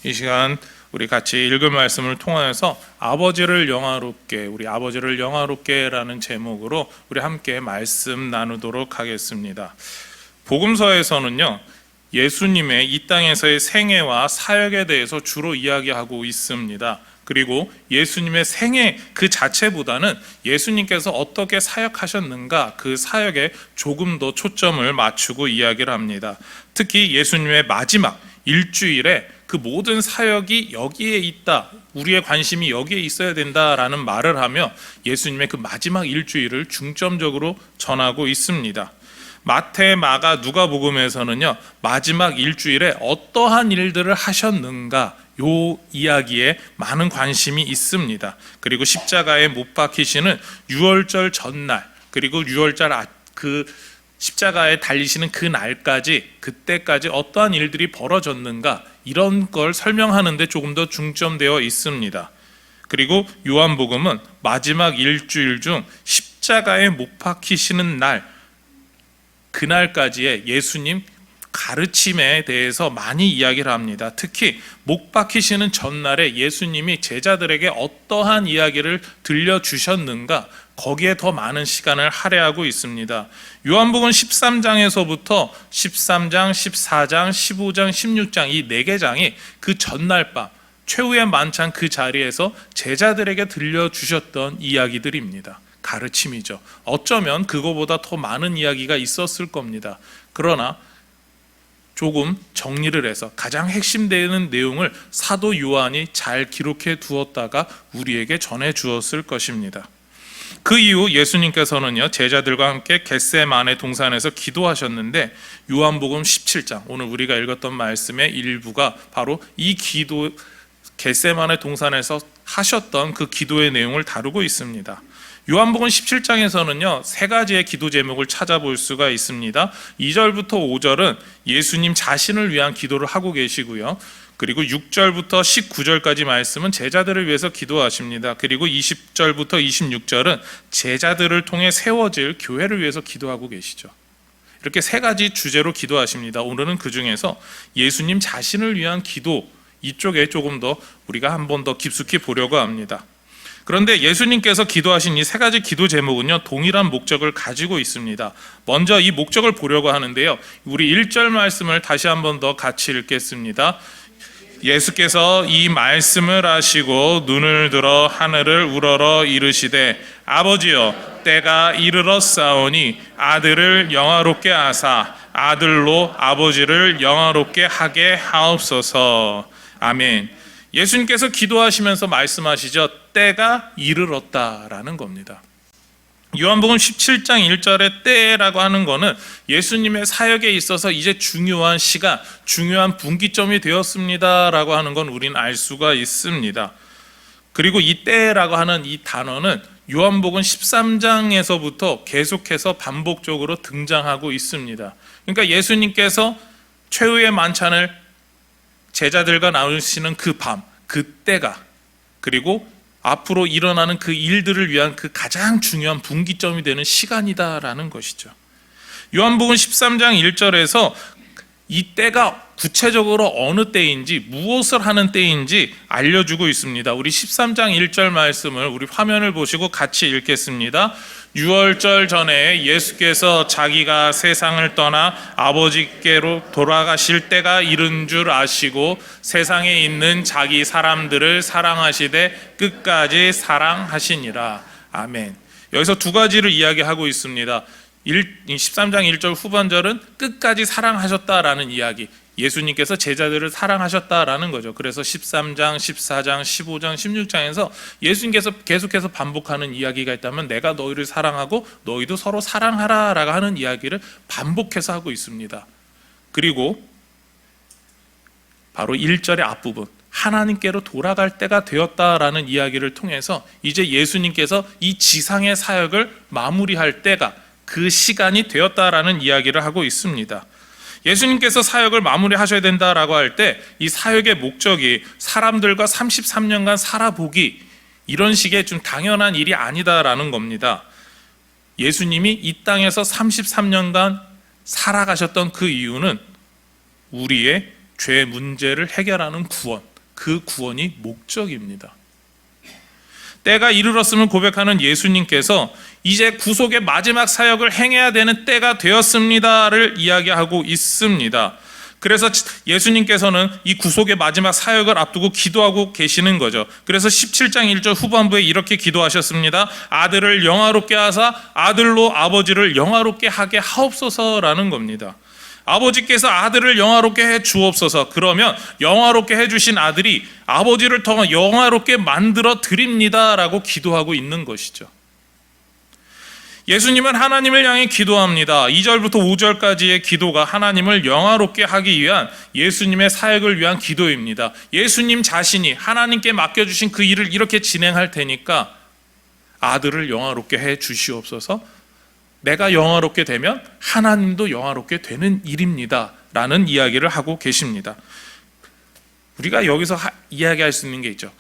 이 시간 우리 같이 읽은 말씀을 통하여서 아버지를 영화롭게, 우리 아버지를 영화롭게라는 제목으로 우리 함께 말씀 나누도록 하겠습니다. 복음서에서는요, 예수님의 이 땅에서의 생애와 사역에 대해서 주로 이야기하고 있습니다. 그리고 예수님의 생애 그 자체보다는 예수님께서 어떻게 사역하셨는가, 그 사역에 조금 더 초점을 맞추고 이야기를 합니다. 특히 예수님의 마지막 일주일에 그 모든 사역이 여기에 있다, 우리의 관심이 여기에 있어야 된다라는 말을 하며 예수님의 그 마지막 일주일을 중점적으로 전하고 있습니다. 마태, 마가, 누가복음에서는요, 마지막 일주일에 어떠한 일들을 하셨는가, 요 이야기에 많은 관심이 있습니다. 그리고 십자가에 못 박히시는 유월절 전날, 그리고 유월절 그 십자가에 달리시는 그 날까지, 그때까지 어떠한 일들이 벌어졌는가, 이런 걸 설명하는 데 조금 더 중점되어 있습니다. 그리고 요한복음은 마지막 일주일 중 십자가에 못 박히시는 날, 그날까지의 예수님 가르침에 대해서 많이 이야기를 합니다. 특히 못 박히시는 전날에 예수님이 제자들에게 어떠한 이야기를 들려주셨는가, 거기에 더 많은 시간을 할애하고 있습니다. 요한복음 13장에서부터 13장, 14장, 15장, 16장 이 4개 장이 그 전날 밤 최후의 만찬 그 자리에서 제자들에게 들려주셨던 이야기들입니다. 가르침이죠. 어쩌면 그거보다 더 많은 이야기가 있었을 겁니다. 그러나 조금 정리를 해서 가장 핵심되는 내용을 사도 요한이 잘 기록해 두었다가 우리에게 전해 주었을 것입니다. 그 이후 예수님께서는요, 제자들과 함께 겟세마네 동산에서 기도하셨는데, 요한복음 17장, 오늘 우리가 읽었던 말씀의 일부가 바로 이 기도, 겟세마네 동산에서 하셨던 그 기도의 내용을 다루고 있습니다. 요한복음 17장에서는요, 3가지의 기도 제목을 찾아볼 수가 있습니다. 2절부터 5절은 예수님 자신을 위한 기도를 하고 계시고요, 그리고 6절부터 19절까지 말씀은 제자들을 위해서 기도하십니다. 그리고 20절부터 26절은 제자들을 통해 세워질 교회를 위해서 기도하고 계시죠. 이렇게 3가지 주제로 기도하십니다. 오늘은 그 중에서 예수님 자신을 위한 기도, 이쪽에 조금 더 우리가 한 번 더 깊숙이 보려고 합니다. 그런데 예수님께서 기도하신 이 3가지 기도 제목은요, 동일한 목적을 가지고 있습니다. 먼저 이 목적을 보려고 하는데요, 우리 1절 말씀을 다시 한 번 더 같이 읽겠습니다. 예수께서 이 말씀을 하시고 눈을 들어 하늘을 우러러 이르시되, 아버지여, 때가 이르렀사오니 아들을 영화롭게 하사 아들로 아버지를 영화롭게 하게 하옵소서. 아멘. 예수님께서 기도하시면서 말씀하시죠. 때가 이르렀다라는 겁니다. 요한복음 17장 1절의 때라고 하는 거는 예수님의 사역에 있어서 이제 중요한 시간, 중요한 분기점이 되었습니다라고 하는 건 우리는 알 수가 있습니다. 그리고 이 때라고 하는 이 단어는 요한복음 13장에서부터 계속해서 반복적으로 등장하고 있습니다. 그러니까 예수님께서 최후의 만찬을 제자들과 나누시는 그 밤, 그 때가, 그리고 앞으로 일어나는 그 일들을 위한 그 가장 중요한 분기점이 되는 시간이다라는 것이죠. 요한복음 13장 1절에서 이 때가 구체적으로 어느 때인지, 무엇을 하는 때인지 알려주고 있습니다. 우리 13장 1절 말씀을 우리 화면을 보시고 같이 읽겠습니다. 유월절 전에 예수께서 자기가 세상을 떠나 아버지께로 돌아가실 때가 이른 줄 아시고 세상에 있는 자기 사람들을 사랑하시되 끝까지 사랑하시니라. 아멘. 여기서 2가지를 이야기하고 있습니다. 13장 1절 후반절은 끝까지 사랑하셨다라는 이야기, 예수님께서 제자들을 사랑하셨다라는 거죠. 그래서 13장, 14장, 15장, 16장에서 예수님께서 계속해서 반복하는 이야기가 있다면 내가 너희를 사랑하고 너희도 서로 사랑하라 라고 하는 이야기를 반복해서 하고 있습니다. 그리고 바로 1절의 앞부분, 하나님께로 돌아갈 때가 되었다라는 이야기를 통해서 이제 예수님께서 이 지상의 사역을 마무리할 때가, 그 시간이 되었다라는 이야기를 하고 있습니다. 예수님께서 사역을 마무리하셔야 된다라고 할 때 이 사역의 목적이 사람들과 33년간 살아보기, 이런 식의 좀 당연한 일이 아니다라는 겁니다. 예수님이 이 땅에서 33년간 살아가셨던 그 이유는 우리의 죄 문제를 해결하는 구원, 그 구원이 목적입니다. 때가 이르렀음을 고백하는 예수님께서 이제 구속의 마지막 사역을 행해야 되는 때가 되었습니다를 이야기하고 있습니다. 그래서 예수님께서는 이 구속의 마지막 사역을 앞두고 기도하고 계시는 거죠. 그래서 17장 1절 후반부에 이렇게 기도하셨습니다. 아들을 영화롭게 하사 아들로 아버지를 영화롭게 하게 하옵소서라는 겁니다. 아버지께서 아들을 영화롭게 해 주옵소서. 그러면 영화롭게 해주신 아들이 아버지를 더 영화롭게 만들어 드립니다라고 기도하고 있는 것이죠. 예수님은 하나님을 향해 기도합니다. 2절부터 5절까지의 기도가 하나님을 영화롭게 하기 위한 예수님의 사역을 위한 기도입니다. 예수님 자신이 하나님께 맡겨주신 그 일을 이렇게 진행할 테니까 아들을 영화롭게 해 주시옵소서. 내가 영화롭게 되면 하나님도 영화롭게 되는 일입니다 라는 이야기를 하고 계십니다. 우리가 여기서 이야기할 수 있는 게 있죠.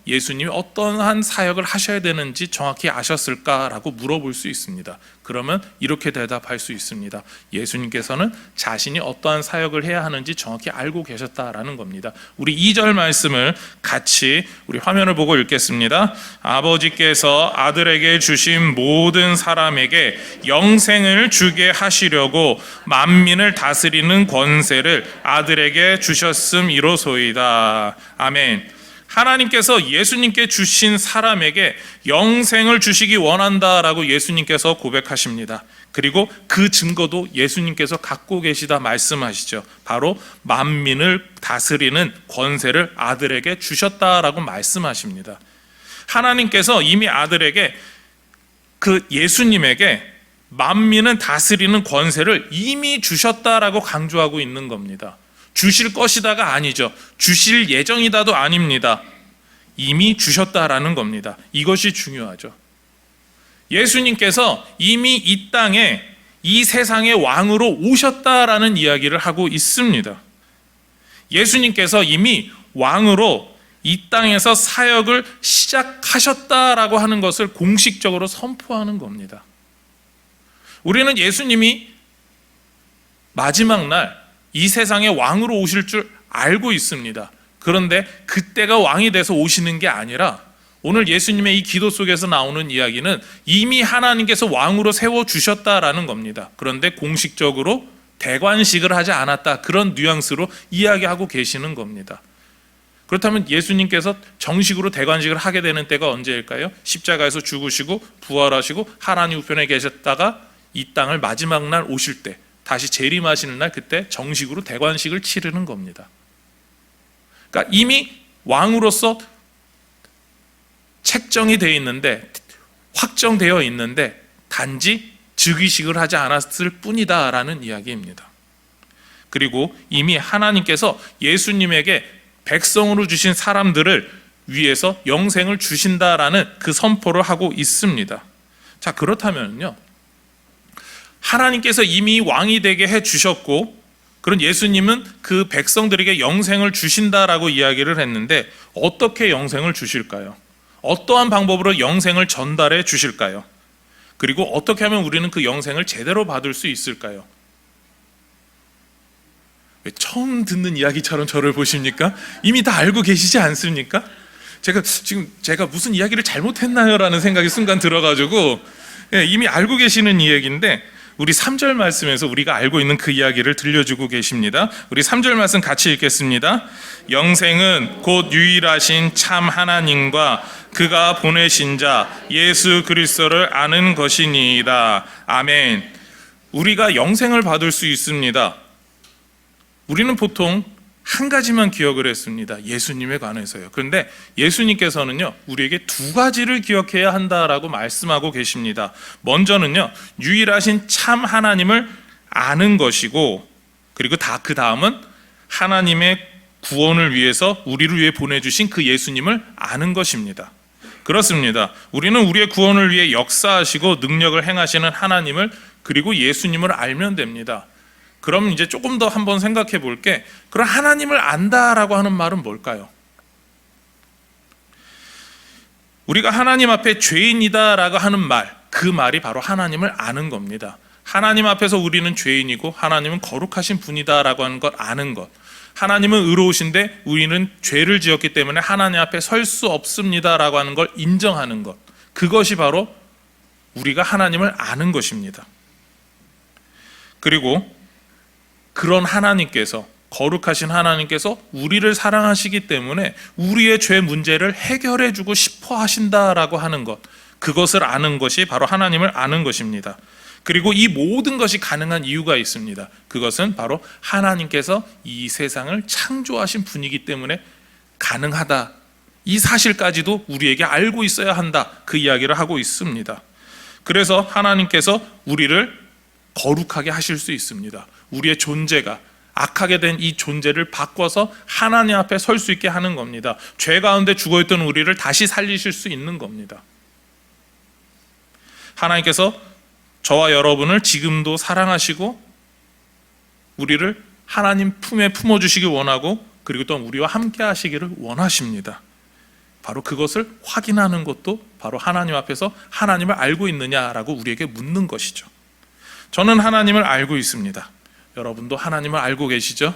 예수님이 어떠한 사역을 하셔야 되는지 정확히 아셨을까라고 물어볼 수 있습니다. 그러면 이렇게 대답할 수 있습니다. 예수님께서는 자신이 어떠한 사역을 해야 하는지 정확히 알고 계셨다라는 겁니다. 우리 2절 말씀을 같이 우리 화면을 보고 읽겠습니다. 아버지께서 아들에게 주신 모든 사람에게 영생을 주게 하시려고 만민을 다스리는 권세를 아들에게 주셨음이로소이다. 아멘. 하나님께서 예수님께 주신 사람에게 영생을 주시기 원한다라고 예수님께서 고백하십니다. 그리고 그 증거도 예수님께서 갖고 계시다 말씀하시죠. 바로 만민을 다스리는 권세를 아들에게 주셨다라고 말씀하십니다. 하나님께서 이미 아들에게 그 예수님에게 만민을 다스리는 권세를 이미 주셨다라고 강조하고 있는 겁니다. 주실 것이다가 아니죠. 주실 예정이다도 아닙니다. 이미 주셨다라는 겁니다. 이것이 중요하죠. 예수님께서 이미 이 땅에 이 세상의 왕으로 오셨다라는 이야기를 하고 있습니다. 예수님께서 이미 왕으로 이 땅에서 사역을 시작하셨다라고 하는 것을 공식적으로 선포하는 겁니다. 우리는 예수님이 마지막 날 이 세상의 왕으로 오실 줄 알고 있습니다. 그런데 그때가 왕이 돼서 오시는 게 아니라 오늘 예수님의 이 기도 속에서 나오는 이야기는 이미 하나님께서 왕으로 세워주셨다라는 겁니다. 그런데 공식적으로 대관식을 하지 않았다, 그런 뉘앙스로 이야기하고 계시는 겁니다. 그렇다면 예수님께서 정식으로 대관식을 하게 되는 때가 언제일까요? 십자가에서 죽으시고 부활하시고 하나님 우편에 계셨다가 이 땅을 마지막 날 오실 때, 다시 재림하시는 날, 그때 정식으로 대관식을 치르는 겁니다. 그러니까 이미 왕으로서 책정이 되어 있는데, 확정되어 있는데 단지 즉위식을 하지 않았을 뿐이다라는 이야기입니다. 그리고 이미 하나님께서 예수님에게 백성으로 주신 사람들을 위해서 영생을 주신다라는 그 선포를 하고 있습니다. 자, 그렇다면요, 하나님께서 이미 왕이 되게 해주셨고, 그런 예수님은 그 백성들에게 영생을 주신다라고 이야기를 했는데 어떻게 영생을 주실까요? 어떠한 방법으로 영생을 전달해 주실까요? 그리고 어떻게 하면 우리는 그 영생을 제대로 받을 수 있을까요? 왜 처음 듣는 이야기처럼 저를 보십니까? 이미 다 알고 계시지 않습니까? 제가 무슨 이야기를 잘못했나요? 라는 생각이 순간 들어가지고, 이미 알고 계시는 이야기인데, 우리 3절 말씀에서 우리가 알고 있는 그 이야기를 들려주고 계십니다. 우리 3절 말씀 같이 읽겠습니다. 영생은 곧 유일하신 참 하나님과 그가 보내신 자 예수 그리스도를 아는 것이니이다. 아멘. 우리가 영생을 받을 수 있습니다. 우리는 보통 한 가지만 기억을 했습니다. 예수님에 관해서요. 그런데 예수님께서는요, 우리에게 두 가지를 기억해야 한다라고 말씀하고 계십니다. 먼저는요, 유일하신 참 하나님을 아는 것이고, 그리고 그 다음은 하나님의 구원을 위해서 우리를 위해 보내주신 그 예수님을 아는 것입니다. 그렇습니다. 우리는 우리의 구원을 위해 역사하시고 능력을 행하시는 하나님을, 그리고 예수님을 알면 됩니다. 그럼 이제 조금 더 한번 생각해 볼게. 그럼 하나님을 안다라고 하는 말은 뭘까요? 우리가 하나님 앞에 죄인이다라고 하는 말, 그 말이 바로 하나님을 아는 겁니다. 하나님 앞에서 우리는 죄인이고 하나님은 거룩하신 분이다라고 하는 것, 아는 것. 하나님은 의로우신데 우리는 죄를 지었기 때문에 하나님 앞에 설 수 없습니다라고 하는 걸 인정하는 것, 그것이 바로 우리가 하나님을 아는 것입니다. 그리고 그런 하나님께서, 거룩하신 하나님께서 우리를 사랑하시기 때문에 우리의 죄 문제를 해결해 주고 싶어 하신다라고 하는 것, 그것을 아는 것이 바로 하나님을 아는 것입니다. 그리고 이 모든 것이 가능한 이유가 있습니다. 그것은 바로 하나님께서 이 세상을 창조하신 분이기 때문에 가능하다, 이 사실까지도 우리에게 알고 있어야 한다, 그 이야기를 하고 있습니다. 그래서 하나님께서 우리를 거룩하게 하실 수 있습니다. 우리의 존재가, 악하게 된 이 존재를 바꿔서 하나님 앞에 설 수 있게 하는 겁니다. 죄 가운데 죽어있던 우리를 다시 살리실 수 있는 겁니다. 하나님께서 저와 여러분을 지금도 사랑하시고 우리를 하나님 품에 품어주시기 원하고, 그리고 또 우리와 함께 하시기를 원하십니다. 바로 그것을 확인하는 것도 바로 하나님 앞에서 하나님을 알고 있느냐라고 우리에게 묻는 것이죠. 저는 하나님을 알고 있습니다. 여러분도 하나님을 알고 계시죠?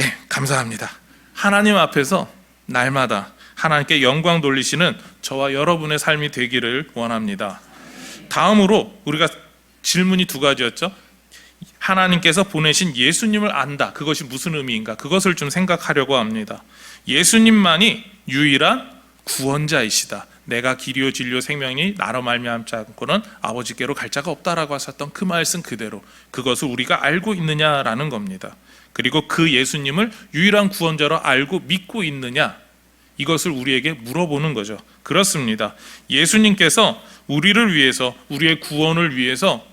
예, 감사합니다. 하나님 앞에서 날마다 하나님께 영광 돌리시는 저와 여러분의 삶이 되기를 원합니다. 다음으로 우리가 질문이 두 가지였죠. 하나님께서 보내신 예수님을 안다, 그것이 무슨 의미인가, 그것을 좀 생각하려고 합니다. 예수님만이 유일한 구원자이시다. 내가 길이요 진리요 생명이 나로 말미암지 않고는 아버지께로 갈 자가 없다라고 하셨던 그 말씀 그대로, 그것을 우리가 알고 있느냐라는 겁니다. 그리고 그 예수님을 유일한 구원자로 알고 믿고 있느냐, 이것을 우리에게 물어보는 거죠. 그렇습니다. 예수님께서 우리를 위해서, 우리의 구원을 위해서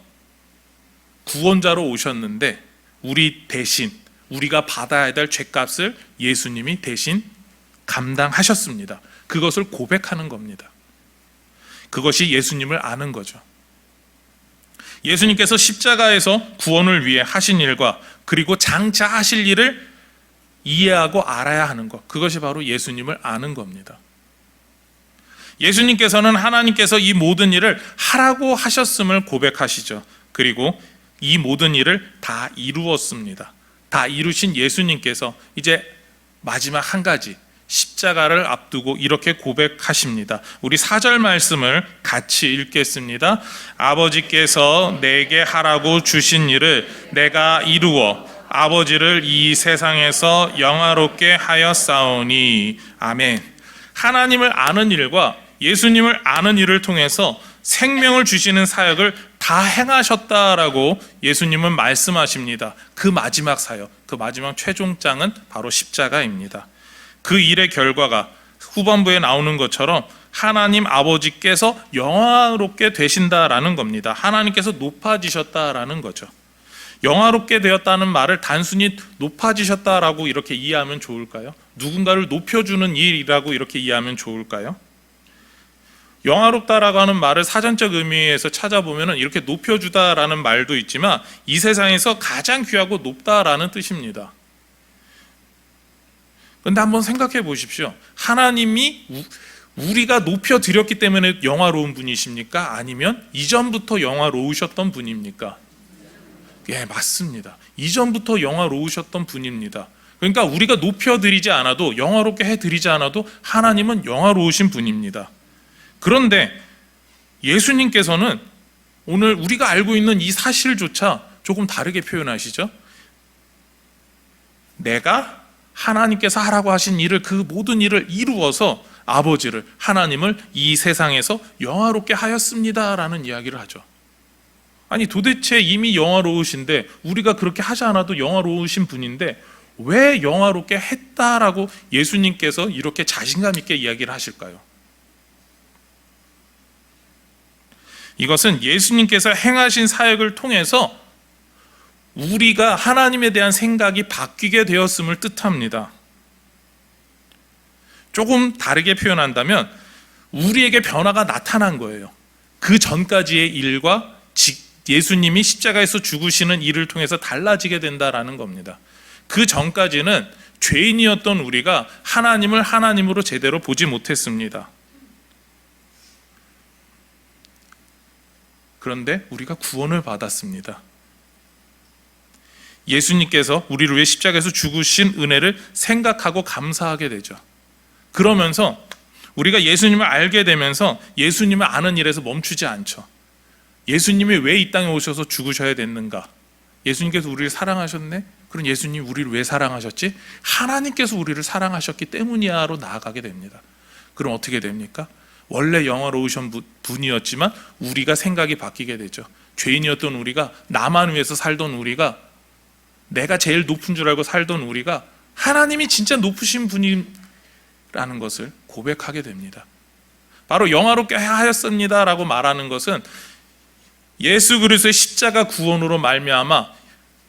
구원자로 오셨는데, 우리 대신 우리가 받아야 될 죄값을 예수님이 대신 감당하셨습니다. 그것을 고백하는 겁니다. 그것이 예수님을 아는 거죠. 예수님께서 십자가에서 구원을 위해 하신 일과 그리고 장차 하실 일을 이해하고 알아야 하는 것, 그것이 바로 예수님을 아는 겁니다. 예수님께서는 하나님께서 이 모든 일을 하라고 하셨음을 고백하시죠. 그리고 이 모든 일을 다 이루었습니다. 다 이루신 예수님께서 이제 마지막 한 가지, 십자가를 앞두고 이렇게 고백하십니다. 우리 4절 말씀을 같이 읽겠습니다. 아버지께서 내게 하라고 주신 일을 내가 이루어 아버지를 이 세상에서 영화롭게 하였사오니. 아멘. 하나님을 아는 일과 예수님을 아는 일을 통해서 생명을 주시는 사역을 다 행하셨다라고 예수님은 말씀하십니다. 그 마지막 사역, 그 마지막 최종장은 바로 십자가입니다. 그 일의 결과가 후반부에 나오는 것처럼 하나님 아버지께서 영화롭게 되신다라는 겁니다. 하나님께서 높아지셨다라는 거죠. 영화롭게 되었다는 말을 단순히 높아지셨다라고 이렇게 이해하면 좋을까요? 누군가를 높여주는 일이라고 이렇게 이해하면 좋을까요? 영화롭다라고 하는 말을 사전적 의미에서 찾아보면 이렇게 높여주다라는 말도 있지만 이 세상에서 가장 귀하고 높다라는 뜻입니다. 그런데 한번 생각해 보십시오. 하나님이 우리가 높여드렸기 때문에 영화로운 분이십니까? 아니면 이전부터 영화로우셨던 분입니까? 예, 맞습니다. 이전부터 영화로우셨던 분입니다. 그러니까 우리가 높여드리지 않아도, 영화롭게 해드리지 않아도 하나님은 영화로우신 분입니다. 그런데 예수님께서는 오늘 우리가 알고 있는 이 사실조차 조금 다르게 표현하시죠. 내가 하나님께서 하라고 하신 일을, 그 모든 일을 이루어서 아버지를, 하나님을 이 세상에서 영화롭게 하였습니다라는 이야기를 하죠. 아니 도대체 이미 영화로우신데, 우리가 그렇게 하지 않아도 영화로우신 분인데 왜 영화롭게 했다라고 예수님께서 이렇게 자신감 있게 이야기를 하실까요? 이것은 예수님께서 행하신 사역을 통해서 우리가 하나님에 대한 생각이 바뀌게 되었음을 뜻합니다. 조금 다르게 표현한다면 우리에게 변화가 나타난 거예요. 그 전까지의 일과 예수님이 십자가에서 죽으시는 일을 통해서 달라지게 된다라는 겁니다. 그 전까지는 죄인이었던 우리가 하나님을 하나님으로 제대로 보지 못했습니다. 그런데 우리가 구원을 받았습니다. 예수님께서 우리를 위해 십자가에서 죽으신 은혜를 생각하고 감사하게 되죠. 그러면서 우리가 예수님을 알게 되면서 예수님을 아는 일에서 멈추지 않죠. 예수님이 왜 이 땅에 오셔서 죽으셔야 됐는가? 예수님께서 우리를 사랑하셨네? 그럼 예수님이 우리를 왜 사랑하셨지? 하나님께서 우리를 사랑하셨기 때문이야로 나아가게 됩니다. 그럼 어떻게 됩니까? 원래 영화로우신 분이었지만 우리가 생각이 바뀌게 되죠. 죄인이었던 우리가, 나만 위해서 살던 우리가, 내가 제일 높은 줄 알고 살던 우리가 하나님이 진짜 높으신 분이라는 것을 고백하게 됩니다. 바로 영화롭게 하였습니다 라고 말하는 것은 예수 그리스도의 십자가 구원으로 말미암아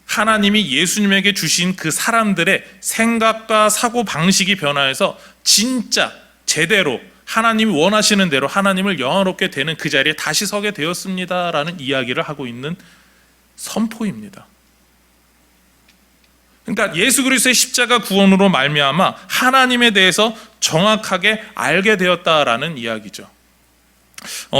하나님이 예수님에게 주신 그 사람들의 생각과 사고 방식이 변화해서 진짜 제대로 하나님이 원하시는 대로 하나님을 영화롭게 되는 그 자리에 다시 서게 되었습니다라는 이야기를 하고 있는 선포입니다. 그러니까 예수 그리스도의 십자가 구원으로 말미암아 하나님에 대해서 정확하게 알게 되었다라는 이야기죠.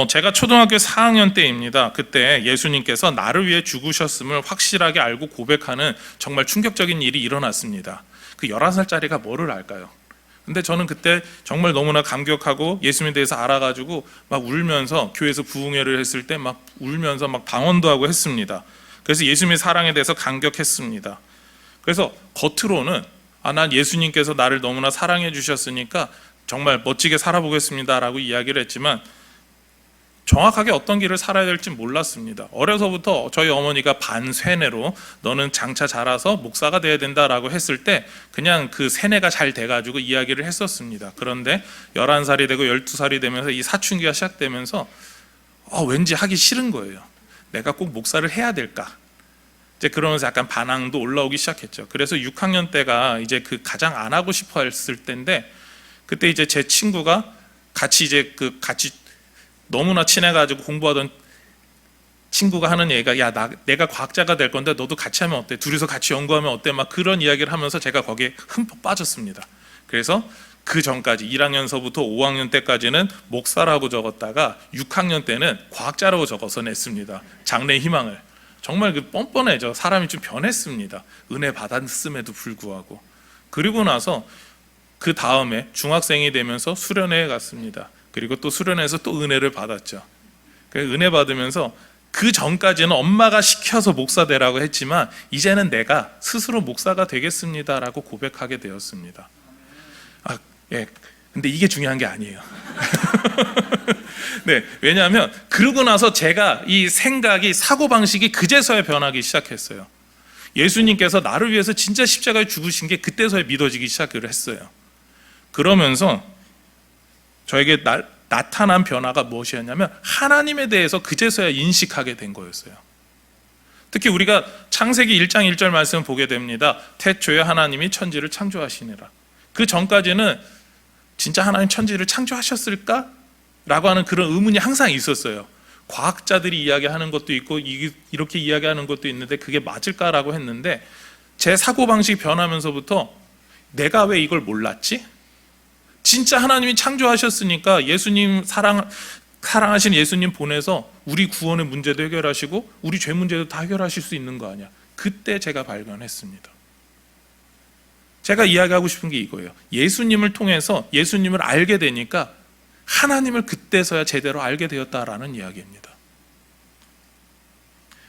제가 초등학교 4학년 때입니다. 그때 예수님께서 나를 위해 죽으셨음을 확실하게 알고 고백하는 정말 충격적인 일이 일어났습니다. 그 11살짜리가 뭐를 알까요? 근데 저는 그때 정말 너무나 감격하고 예수님에 대해서 알아가지고 막 울면서 교회에서 부흥회를 했을 때 막 울면서 막 방언도 하고 했습니다. 그래서 예수님의 사랑에 대해서 감격했습니다. 그래서 겉으로는 난 예수님께서 나를 너무나 사랑해 주셨으니까 정말 멋지게 살아보겠습니다라고 이야기를 했지만 정확하게 어떤 길을 살아야 될지 몰랐습니다. 어려서부터 저희 어머니가 반세뇌로 너는 장차 자라서 목사가 돼야 된다라고 했을 때 그냥 그 세뇌가 잘 돼가지고 이야기를 했었습니다. 그런데 11살이 되고 12살이 되면서 이 사춘기가 시작되면서 왠지 하기 싫은 거예요. 내가 꼭 목사를 해야 될까? 이제 그러면서 약간 반항도 올라오기 시작했죠. 그래서 6학년 때가 이제 그 가장 안 하고 싶어 했을 때인데 그때 이제 제 친구가 같이 너무나 친해가지고 공부하던 친구가 하는 얘기가 내가 과학자가 될 건데 너도 같이 하면 어때? 둘이서 같이 연구하면 어때? 막 그런 이야기를 하면서 제가 거기에 흠뻑 빠졌습니다. 그래서 그 전까지 1학년서부터 5학년 때까지는 목사라고 적었다가 6학년 때는 과학자라고 적어서 냈습니다. 장래 희망을. 정말 뻔뻔해져. 사람이 좀 변했습니다. 은혜 받았음에도 불구하고. 그리고 나서 그 다음에 중학생이 되면서 수련회에 갔습니다. 그리고 또 수련회에서 또 은혜를 받았죠. 은혜 받으면서 그 전까지는 엄마가 시켜서 목사 되라고 했지만 이제는 내가 스스로 목사가 되겠습니다라고 고백하게 되었습니다. 근데 이게 중요한 게 아니에요. 네, 왜냐하면 그러고 나서 제가 이 생각이 사고방식이 그제서야 변하기 시작했어요. 예수님께서 나를 위해서 진짜 십자가에 죽으신 게 그때서야 믿어지기 시작을 했어요. 그러면서 저에게 나타난 변화가 무엇이었냐면 하나님에 대해서 그제서야 인식하게 된 거였어요. 특히 우리가 창세기 1장 1절 말씀을 보게 됩니다. 태초에 하나님이 천지를 창조하시니라. 그 전까지는 진짜 하나님 천지를 창조하셨을까? 라고 하는 그런 의문이 항상 있었어요. 과학자들이 이야기하는 것도 있고 이렇게 이야기하는 것도 있는데 그게 맞을까라고 했는데 제 사고방식이 변하면서부터 내가 왜 이걸 몰랐지? 진짜 하나님이 창조하셨으니까 예수님 사랑하신 예수님 보내서 우리 구원의 문제도 해결하시고 우리 죄 문제도 다 해결하실 수 있는 거 아니야. 그때 제가 발견했습니다. 제가 이야기하고 싶은 게 이거예요. 예수님을 통해서 예수님을 알게 되니까 하나님을 그때서야 제대로 알게 되었다라는 이야기입니다.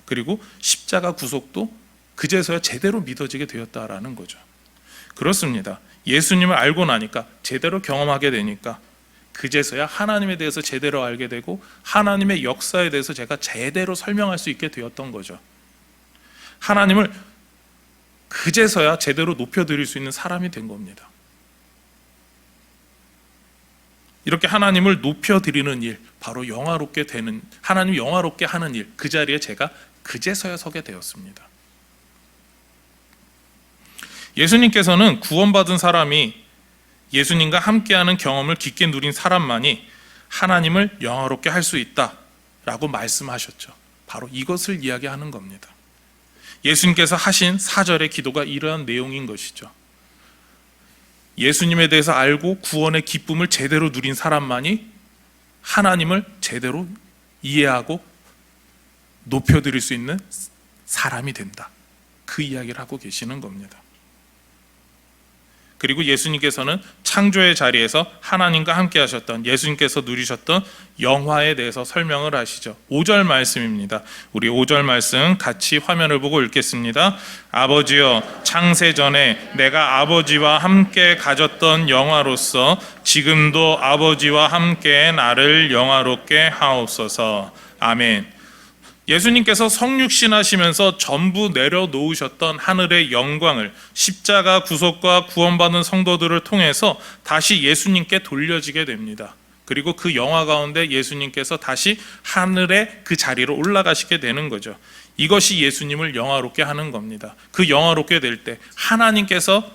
그리고 십자가 구속도 그제서야 제대로 믿어지게 되었다라는 거죠. 그렇습니다. 예수님을 알고 나니까 제대로 경험하게 되니까 그제서야 하나님에 대해서 제대로 알게 되고 하나님의 역사에 대해서 제가 제대로 설명할 수 있게 되었던 거죠. 하나님을 그제서야 제대로 높여드릴 수 있는 사람이 된 겁니다. 이렇게 하나님을 높여드리는 일, 바로 영화롭게 되는, 하나님 영화롭게 하는 일, 그 자리에 제가 그제서야 서게 되었습니다. 예수님께서는 구원받은 사람이 예수님과 함께하는 경험을 깊게 누린 사람만이 하나님을 영화롭게 할 수 있다라고 말씀하셨죠. 바로 이것을 이야기하는 겁니다. 예수님께서 하신 4절의 기도가 이러한 내용인 것이죠. 예수님에 대해서 알고 구원의 기쁨을 제대로 누린 사람만이 하나님을 제대로 이해하고 높여드릴 수 있는 사람이 된다. 그 이야기를 하고 계시는 겁니다. 그리고 예수님께서는 창조의 자리에서 하나님과 함께 하셨던, 예수님께서 누리셨던 영화에 대해서 설명을 하시죠. 5절 말씀입니다. 우리 5절 말씀 같이 화면을 보고 읽겠습니다. 아버지여, 창세 전에 내가 아버지와 함께 가졌던 영화로서 지금도 아버지와 함께 나를 영화롭게 하옵소서. 아멘. 예수님께서 성육신 하시면서 전부 내려놓으셨던 하늘의 영광을 십자가 구속과 구원받은 성도들을 통해서 다시 예수님께 돌려지게 됩니다. 그리고 그 영화 가운데 예수님께서 다시 하늘의 그 자리로 올라가시게 되는 거죠. 이것이 예수님을 영화롭게 하는 겁니다. 그 영화롭게 될 때 하나님께서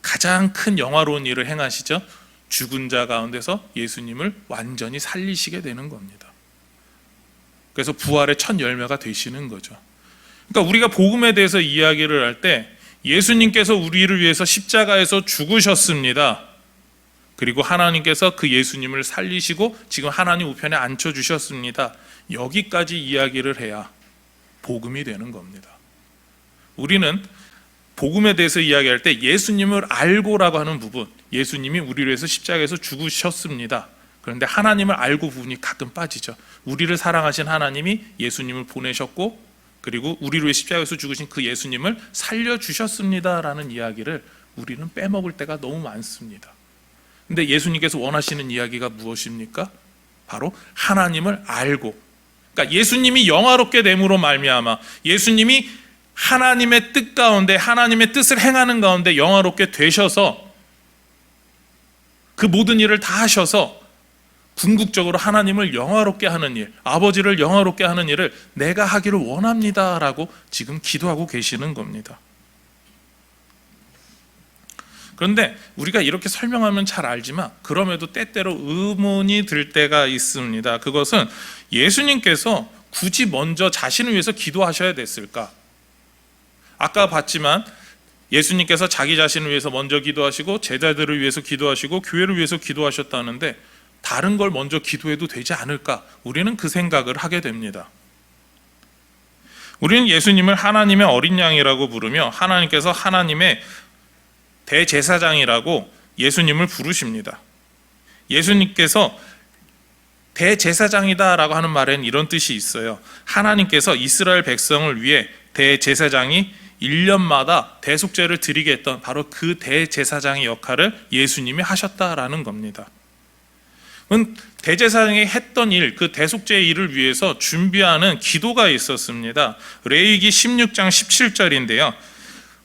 가장 큰 영화로운 일을 행하시죠. 죽은 자 가운데서 예수님을 완전히 살리시게 되는 겁니다. 그래서 부활의 첫 열매가 되시는 거죠. 그러니까 우리가 복음에 대해서 이야기를 할 때 예수님께서 우리를 위해서 십자가에서 죽으셨습니다. 그리고 하나님께서 그 예수님을 살리시고 지금 하나님 우편에 앉혀주셨습니다. 여기까지 이야기를 해야 복음이 되는 겁니다. 우리는 복음에 대해서 이야기할 때 예수님을 알고라고 하는 부분, 예수님이 우리를 위해서 십자가에서 죽으셨습니다. 그런데 하나님을 알고 부분이 가끔 빠지죠. 우리를 사랑하신 하나님이 예수님을 보내셨고 그리고 우리를 위해 십자가에서 죽으신 그 예수님을 살려주셨습니다라는 이야기를 우리는 빼먹을 때가 너무 많습니다. 근데 예수님께서 원하시는 이야기가 무엇입니까? 바로 하나님을 알고, 그러니까 예수님이 영화롭게 됨으로 말미암아 예수님이 하나님의 뜻 가운데 하나님의 뜻을 행하는 가운데 영화롭게 되셔서 그 모든 일을 다 하셔서 궁극적으로 하나님을 영화롭게 하는 일, 아버지를 영화롭게 하는 일을 내가 하기를 원합니다라고 지금 기도하고 계시는 겁니다. 그런데 우리가 이렇게 설명하면 잘 알지만 그럼에도 때때로 의문이 들 때가 있습니다. 그것은 예수님께서 굳이 먼저 자신을 위해서 기도하셔야 됐을까? 아까 봤지만 예수님께서 자기 자신을 위해서 먼저 기도하시고 제자들을 위해서 기도하시고 교회를 위해서 기도하셨다는데 다른 걸 먼저 기도해도 되지 않을까? 우리는 그 생각을 하게 됩니다. 우리는 예수님을 하나님의 어린 양이라고 부르며 하나님께서 하나님의 대제사장이라고 예수님을 부르십니다. 예수님께서 대제사장이다라고 하는 말에는 이런 뜻이 있어요. 하나님께서 이스라엘 백성을 위해 대제사장이 1년마다 대속제를 드리게 했던 바로 그 대제사장의 역할을 예수님이 하셨다라는 겁니다. 대제사장이 했던 일, 그 대속제의 일을 위해서 준비하는 기도가 있었습니다. 레위기 16장 17절인데요.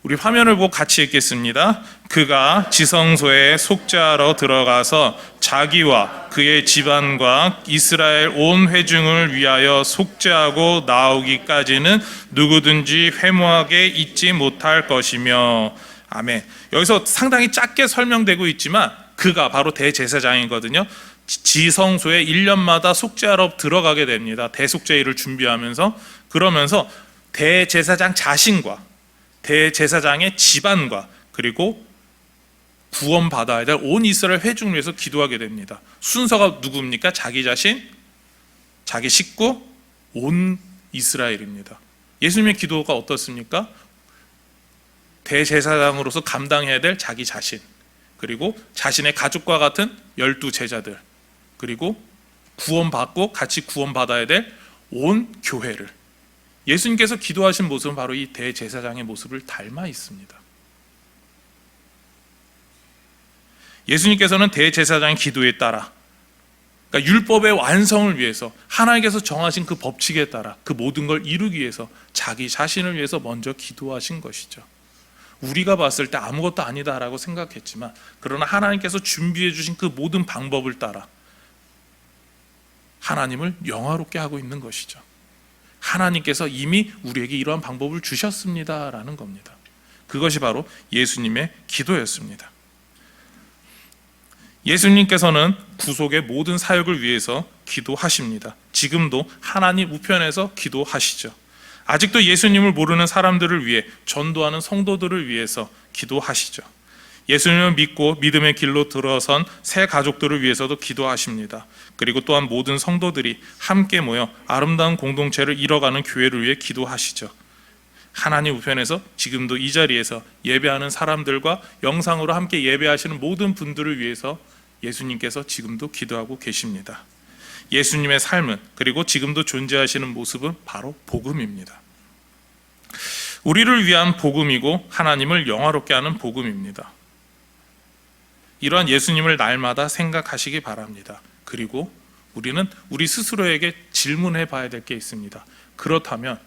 우리 화면을 보고 같이 읽겠습니다. 그가 지성소에 속죄하러 들어가서 자기와 그의 집안과 이스라엘 온 회중을 위하여 속죄하고 나오기까지는 누구든지 회무하게 잊지 못할 것이며. 아멘. 여기서 상당히 작게 설명되고 있지만 그가 바로 대제사장이거든요. 지성소에 1년마다 속죄하러 들어가게 됩니다. 대속죄일을 준비하면서. 그러면서 대제사장 자신과 대제사장의 집안과 그리고 구원받아야 될 온 이스라엘 회중을 위해서 기도하게 됩니다. 순서가 누굽니까? 자기 자신, 자기 식구, 온 이스라엘입니다. 예수님의 기도가 어떻습니까? 대제사장으로서 감당해야 될 자기 자신, 그리고 자신의 가족과 같은 12제자들, 그리고 구원받고 같이 구원받아야 될 온 교회를. 예수님께서 기도하신 모습은 바로 이 대제사장의 모습을 닮아 있습니다. 예수님께서는 대제사장의 기도에 따라, 그러니까 율법의 완성을 위해서 하나님께서 정하신 그 법칙에 따라 그 모든 걸 이루기 위해서 자기 자신을 위해서 먼저 기도하신 것이죠. 우리가 봤을 때 아무것도 아니다라고 생각했지만 그러나 하나님께서 준비해 주신 그 모든 방법을 따라 하나님을 영화롭게 하고 있는 것이죠. 하나님께서 이미 우리에게 이러한 방법을 주셨습니다라는 겁니다. 그것이 바로 예수님의 기도였습니다. 예수님께서는 구속의 모든 사역을 위해서 기도하십니다. 지금도 하나님 우편에서 기도하시죠. 아직도 예수님을 모르는 사람들을 위해 전도하는 성도들을 위해서 기도하시죠. 예수님을 믿고 믿음의 길로 들어선 새 가족들을 위해서도 기도하십니다. 그리고 또한 모든 성도들이 함께 모여 아름다운 공동체를 이뤄가는 교회를 위해 기도하시죠. 하나님 우편에서 지금도 이 자리에서 예배하는 사람들과 영상으로 함께 예배하시는 모든 분들을 위해서 예수님께서 지금도 기도하고 계십니다. 예수님의 삶은, 그리고 지금도 존재하시는 모습은 바로 복음입니다. 우리를 위한 복음이고 하나님을 영화롭게 하는 복음입니다. 이러한 예수님을 날마다 생각하시기 바랍니다. 그리고 우리는 우리 스스로에게 질문해 봐야 될 게 있습니다. 그렇다면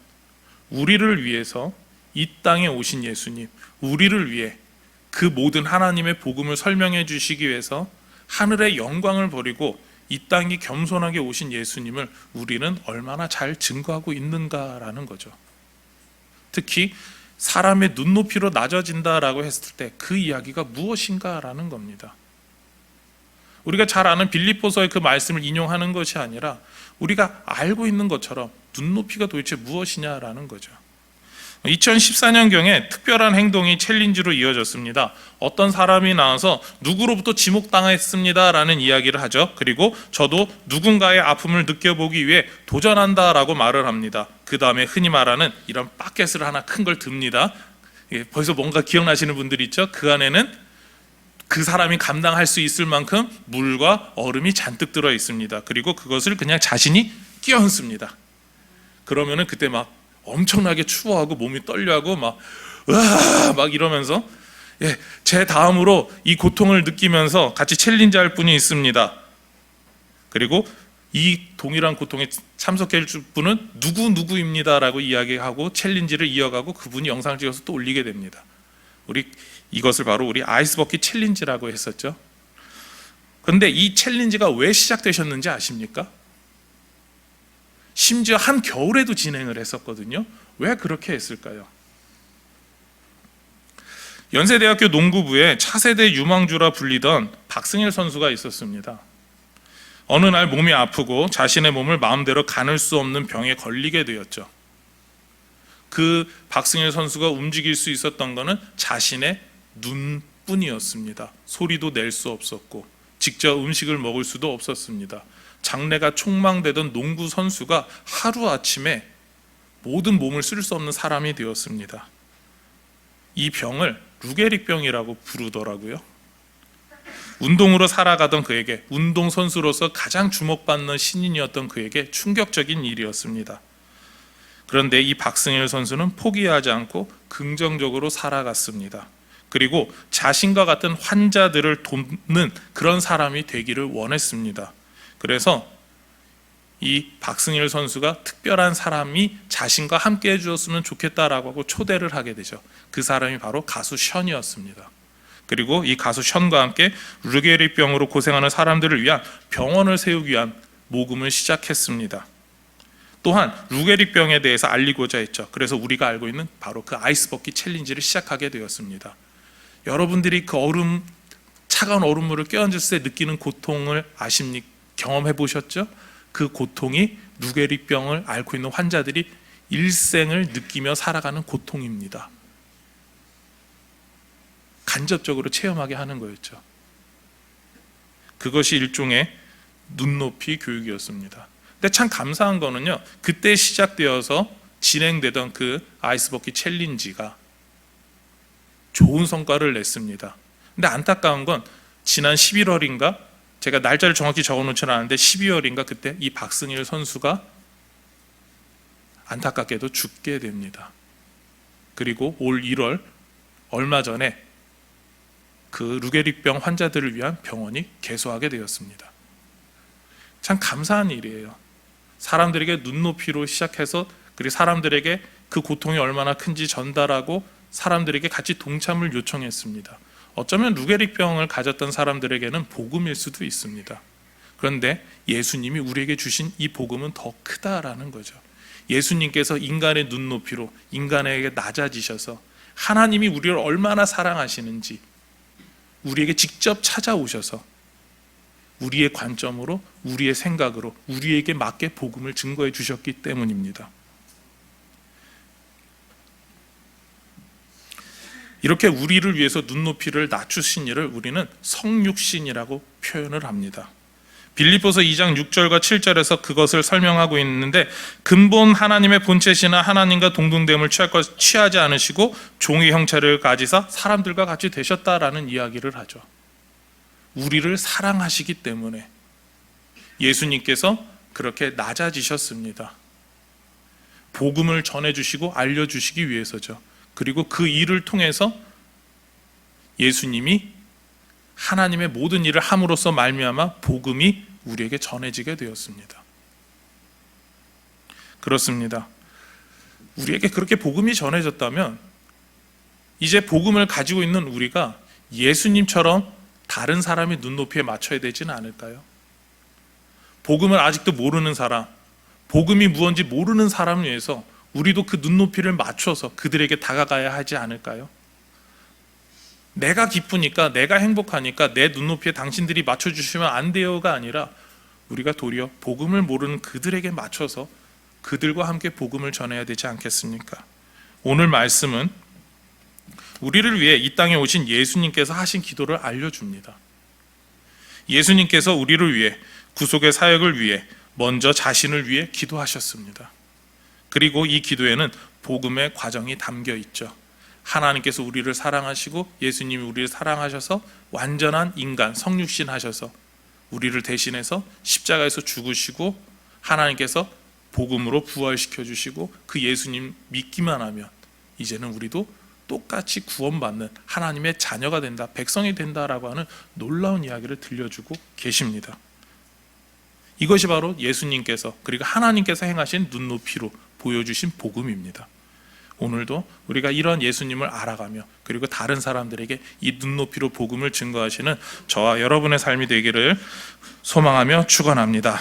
우리를 위해서 이 땅에 오신 예수님, 우리를 위해 그 모든 하나님의 복음을 설명해 주시기 위해서 하늘의 영광을 버리고 이 땅에 겸손하게 오신 예수님을 우리는 얼마나 잘 증거하고 있는가라는 거죠. 특히 사람의 눈높이로 낮아진다라고 했을 때 그 이야기가 무엇인가라는 겁니다. 우리가 잘 아는 빌립보서의 그 말씀을 인용하는 것이 아니라 우리가 알고 있는 것처럼 눈높이가 도대체 무엇이냐라는 거죠. 2014년경에 특별한 행동이 챌린지로 이어졌습니다. 어떤 사람이 나와서 누구로부터 지목당했습니다라는 이야기를 하죠. 그리고 저도 누군가의 아픔을 느껴보기 위해 도전한다라고 말을 합니다. 그 다음에 흔히 말하는 이런 바켓을 하나 큰 걸 듭니다. 벌써 뭔가 기억나시는 분들이 있죠? 그 안에는 그 사람이 감당할 수 있을 만큼 물과 얼음이 잔뜩 들어 있습니다. 그리고 그것을 그냥 자신이 끼얹습니다. 그러면은 그때 막 엄청나게 추워하고 몸이 떨려하고 막 으아 막 이러면서 제 다음으로 이 고통을 느끼면서 같이 챌린지할 분이 있습니다. 그리고 이 동일한 고통에 참석해 줄 분은 누구입니다라고 이야기하고 챌린지를 이어가고 그분이 영상을 찍어서 또 올리게 됩니다. 이것을 바로 우리 아이스버킷 챌린지라고 했었죠. 그런데 이 챌린지가 왜 시작되셨는지 아십니까? 심지어 한 겨울에도 진행을 했었거든요. 왜 그렇게 했을까요? 연세대학교 농구부에 차세대 유망주라 불리던 박승일 선수가 있었습니다. 어느 날 몸이 아프고 자신의 몸을 마음대로 가눌 수 없는 병에 걸리게 되었죠. 그 박승일 선수가 움직일 수 있었던 것은 자신의 눈뿐이었습니다. 소리도 낼 수 없었고 직접 음식을 먹을 수도 없었습니다. 장래가 촉망되던 농구 선수가 하루아침에 모든 몸을 쓸 수 없는 사람이 되었습니다. 이 병을 루게릭병이라고 부르더라고요. 운동으로 살아가던 그에게, 운동선수로서 가장 주목받는 신인이었던 그에게 충격적인 일이었습니다. 그런데 이 박승일 선수는 포기하지 않고 긍정적으로 살아갔습니다. 그리고 자신과 같은 환자들을 돕는 그런 사람이 되기를 원했습니다. 그래서 이 박승일 선수가 특별한 사람이 자신과 함께 해주었으면 좋겠다라고 하고 초대를 하게 되죠. 그 사람이 바로 가수 션이었습니다. 그리고 이 가수 션과 함께 루게릭병으로 고생하는 사람들을 위한 병원을 세우기 위한 모금을 시작했습니다. 또한 루게릭병에 대해서 알리고자 했죠. 그래서 우리가 알고 있는 바로 그 아이스버킷 챌린지를 시작하게 되었습니다. 여러분들이 그 차가운 얼음물을 껴얹을 때 느끼는 고통을 아십니까? 경험해 보셨죠? 그 고통이 루게릭병을 앓고 있는 환자들이 일생을 느끼며 살아가는 고통입니다. 간접적으로 체험하게 하는 거였죠. 그것이 일종의 눈높이 교육이었습니다. 근데 참 감사한 거는요, 그때 시작되어서 진행되던 그 아이스버킷 챌린지가 좋은 성과를 냈습니다. 근데 안타까운 건 지난 11월인가, 제가 날짜를 정확히 적어놓지는 않은데 12월인가 그때 이 박승일 선수가 안타깝게도 죽게 됩니다. 그리고 올 1월 얼마 전에 그 루게릭병 환자들을 위한 병원이 개소하게 되었습니다. 참 감사한 일이에요. 사람들에게 눈높이로 시작해서 그리고 사람들에게 그 고통이 얼마나 큰지 전달하고 사람들에게 같이 동참을 요청했습니다. 어쩌면 루게릭병을 가졌던 사람들에게는 복음일 수도 있습니다. 그런데 예수님이 우리에게 주신 이 복음은 더 크다라는 거죠. 예수님께서 인간의 눈높이로 인간에게 낮아지셔서 하나님이 우리를 얼마나 사랑하시는지 우리에게 직접 찾아오셔서 우리의 관점으로, 우리의 생각으로, 우리에게 맞게 복음을 증거해 주셨기 때문입니다. 이렇게 우리를 위해서 눈높이를 낮추신 이를 우리는 성육신이라고 표현을 합니다. 빌립보서 2장 6절과 7절에서 그것을 설명하고 있는데, 근본 하나님의 본체시나 하나님과 동등됨을 취하지 않으시고 종의 형체를 가지사 사람들과 같이 되셨다라는 이야기를 하죠. 우리를 사랑하시기 때문에 예수님께서 그렇게 낮아지셨습니다. 복음을 전해주시고 알려주시기 위해서죠. 그리고 그 일을 통해서 예수님이 하나님의 모든 일을 함으로써 말미암아 복음이 우리에게 전해지게 되었습니다. 그렇습니다. 우리에게 그렇게 복음이 전해졌다면 이제 복음을 가지고 있는 우리가 예수님처럼 다른 사람의 눈높이에 맞춰야 되지는 않을까요? 복음을 아직도 모르는 사람, 복음이 무엇인지 모르는 사람을 위해서 우리도 그 눈높이를 맞춰서 그들에게 다가가야 하지 않을까요? 내가 기쁘니까, 내가 행복하니까 내 눈높이에 당신들이 맞춰주시면 안 돼요가 아니라 우리가 도리어 복음을 모르는 그들에게 맞춰서 그들과 함께 복음을 전해야 되지 않겠습니까? 오늘 말씀은 우리를 위해 이 땅에 오신 예수님께서 하신 기도를 알려줍니다. 예수님께서 우리를 위해, 구속의 사역을 위해 먼저 자신을 위해 기도하셨습니다. 그리고 이 기도에는 복음의 과정이 담겨 있죠. 하나님께서 우리를 사랑하시고 예수님이 우리를 사랑하셔서 완전한 인간, 성육신 하셔서 우리를 대신해서 십자가에서 죽으시고 하나님께서 복음으로 부활시켜 주시고 그 예수님 믿기만 하면 이제는 우리도 똑같이 구원받는 하나님의 자녀가 된다, 백성이 된다라고 하는 놀라운 이야기를 들려주고 계십니다. 이것이 바로 예수님께서 그리고 하나님께서 행하신 눈높이로 보여주신 복음입니다. 오늘도 우리가 이런 예수님을 알아가며 그리고 다른 사람들에게 이 눈높이로 복음을 증거하시는 저와 여러분의 삶이 되기를 소망하며 축원합니다.